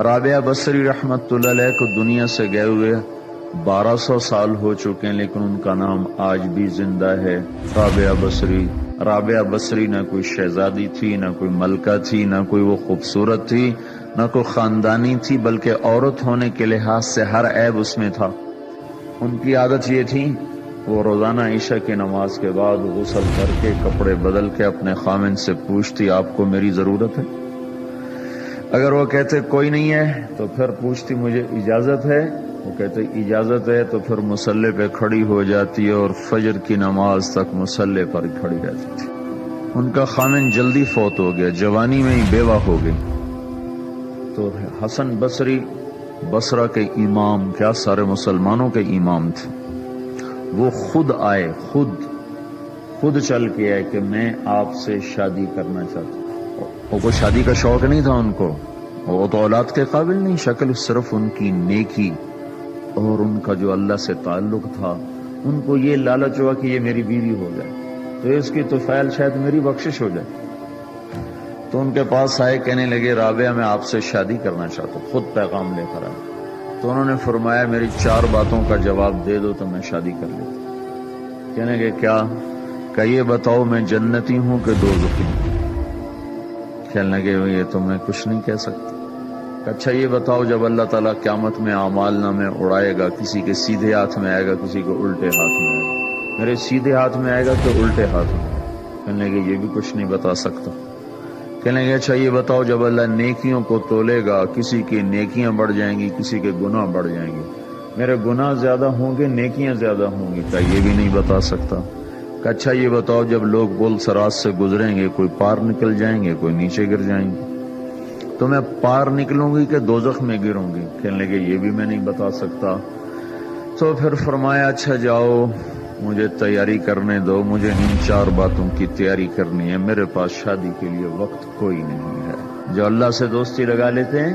رابعہ بصری رحمت اللہ علیہ کو دنیا سے گئے ہوئے 1200 سال ہو چکے ہیں، لیکن ان کا نام آج بھی زندہ ہے، رابعہ بصری۔ رابعہ بصری نہ کوئی شہزادی تھی، نہ کوئی ملکہ تھی، نہ کوئی وہ خوبصورت تھی، نہ کوئی خاندانی تھی، بلکہ عورت ہونے کے لحاظ سے ہر عیب اس میں تھا۔ ان کی عادت یہ تھی، وہ روزانہ عشاء کی نماز کے بعد غسل کر کے کپڑے بدل کے اپنے خامن سے پوچھتی، آپ کو میری ضرورت ہے؟ اگر وہ کہتے کوئی نہیں ہے تو پھر پوچھتی مجھے اجازت ہے؟ وہ کہتے اجازت ہے تو پھر مصلی پہ کھڑی ہو جاتی ہے اور فجر کی نماز تک مصلی پر کھڑی رہتی تھی۔ ان کا خامن جلدی فوت ہو گیا، جوانی میں ہی بیوہ ہو گئی، تو حسن بصری بصرہ کے امام، کیا سارے مسلمانوں کے امام تھے، وہ خود آئے، خود چل کے آئے کہ میں آپ سے شادی کرنا چاہتا ہوں۔ وہ کوئی شادی کا شوق نہیں تھا ان کو، وہ تو اولاد کے قابل نہیں، شکل صرف ان کی نیکی اور ان کا جو اللہ سے تعلق تھا، ان کو یہ لالچ ہوا کہ یہ میری بیوی ہو جائے تو اس کی طفیل شاید میری بخشش ہو جائے۔ تو ان کے پاس آئے، کہنے لگے رابعہ میں آپ سے شادی کرنا چاہتا ہوں، خود پیغام لے کر آئے۔ تو انہوں نے فرمایا میری 4 باتوں کا جواب دے دو تو میں شادی کر لیتا۔ کہنے لگے کیا؟ کہ یہ بتاؤ میں جنتی ہوں کہ دوزخی ہوں؟ کہنے لگے یہ تو میں کچھ نہیں کہہ سکتا۔ اچھا یہ بتاؤ جب اللہ تعالیٰ قیامت میں اعمال نامے اڑائے گا، کسی کے سیدھے ہاتھ میں آئے گا، کسی کو الٹے ہاتھ میں آئے گا، میرے سیدھے ہاتھ میں آئے گا کہ الٹے ہاتھ میں؟ کہنے لگے یہ بھی کچھ نہیں بتا سکتا۔ کہنے لگے اچھا یہ بتاؤ جب اللہ نیکیوں کو تولے گا، کسی کی نیکیاں بڑھ جائیں گی، کسی کے گناہ بڑھ جائیں گے، میرے گناہ زیادہ ہوں گے نیکیاں زیادہ ہوں گی؟ کہ یہ بھی نہیں بتا سکتا۔ کہ اچھا یہ بتاؤ جب لوگ بول سرات سے گزریں گے، کوئی پار نکل جائیں گے، کوئی نیچے گر جائیں گے، تو میں پار نکلوں گی کہ دوزخ میں گروں گی؟ کہنے لگے یہ بھی میں نہیں بتا سکتا۔ تو پھر فرمایا اچھا جاؤ مجھے تیاری کرنے دو، مجھے ان 4 باتوں کی تیاری کرنی ہے، میرے پاس شادی کے لیے وقت کوئی نہیں ہے۔ جو اللہ سے دوستی لگا لیتے ہیں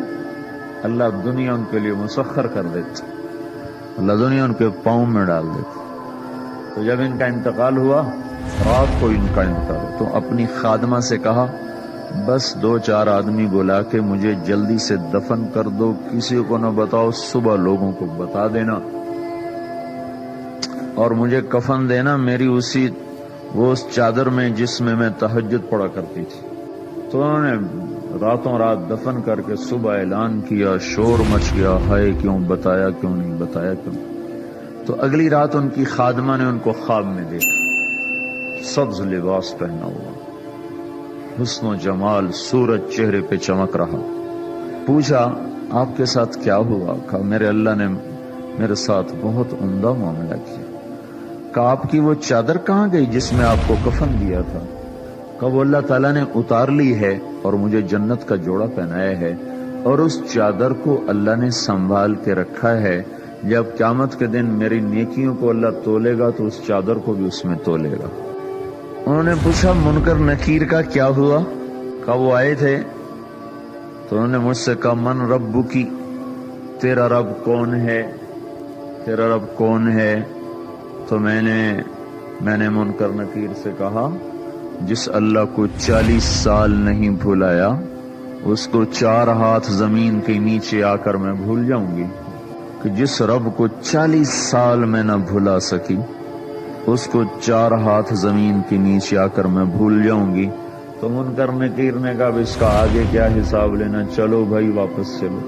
اللہ دنیا ان کے لیے مسخر کر دیتے، اللہ دنیا ان کے پاؤں میں ڈال دیتے۔ تو جب ان کا انتقال ہوا، رات کو ان کا انتقال ہوا، تو اپنی خادمہ سے کہا بس 2-4 آدمی بلا کے مجھے جلدی سے دفن کر دو، کسی کو نہ بتاؤ، صبح لوگوں کو بتا دینا، اور مجھے کفن دینا میری اس چادر میں جس میں میں تہجد پڑھا کرتی تھی۔ تو انہوں نے راتوں رات دفن کر کے صبح اعلان کیا، شور مچ گیا، ہائے کیوں بتایا، کیوں نہیں بتایا، کیوں؟ تو اگلی رات ان کی خادمہ نے ان کو خواب میں دیکھا، سبز لباس پہنا ہوا، حسن و جمال، سورج چہرے پہ چمک رہا۔ پوچھا آپ کے ساتھ کیا ہوا؟ کہا میرے اللہ نے میرے ساتھ بہت عمدہ معاملہ کیا۔ کہا آپ کی وہ چادر کہاں گئی جس میں آپ کو کفن دیا تھا؟ کہا وہ اللہ تعالیٰ نے اتار لی ہے اور مجھے جنت کا جوڑا پہنایا ہے، اور اس چادر کو اللہ نے سنبھال کے رکھا ہے، جب قیامت کے دن میری نیکیوں کو اللہ تولے گا تو اس چادر کو بھی اس میں تولے گا۔ انہوں نے پوچھا منکر نکیر کا کیا ہوا؟ کہا وہ آئے تھے تو انہوں نے مجھ سے کہا من ربکی، تیرا رب کون ہے، تیرا رب کون ہے؟ تو میں نے منکر نکیر سے کہا جس اللہ کو 40 سال نہیں بھلایا اس کو 4 ہاتھ زمین کے نیچے آ کر میں بھول جاؤں گی؟ کہ جس رب کو 40 سال میں نہ بھلا سکی اس کو 4 ہاتھ زمین کے نیچے آ کر میں بھول جاؤں گی؟ تو منکر نکیر نے کہا اب اس کا آگے کیا حساب لینا، چلو بھائی واپس چلو۔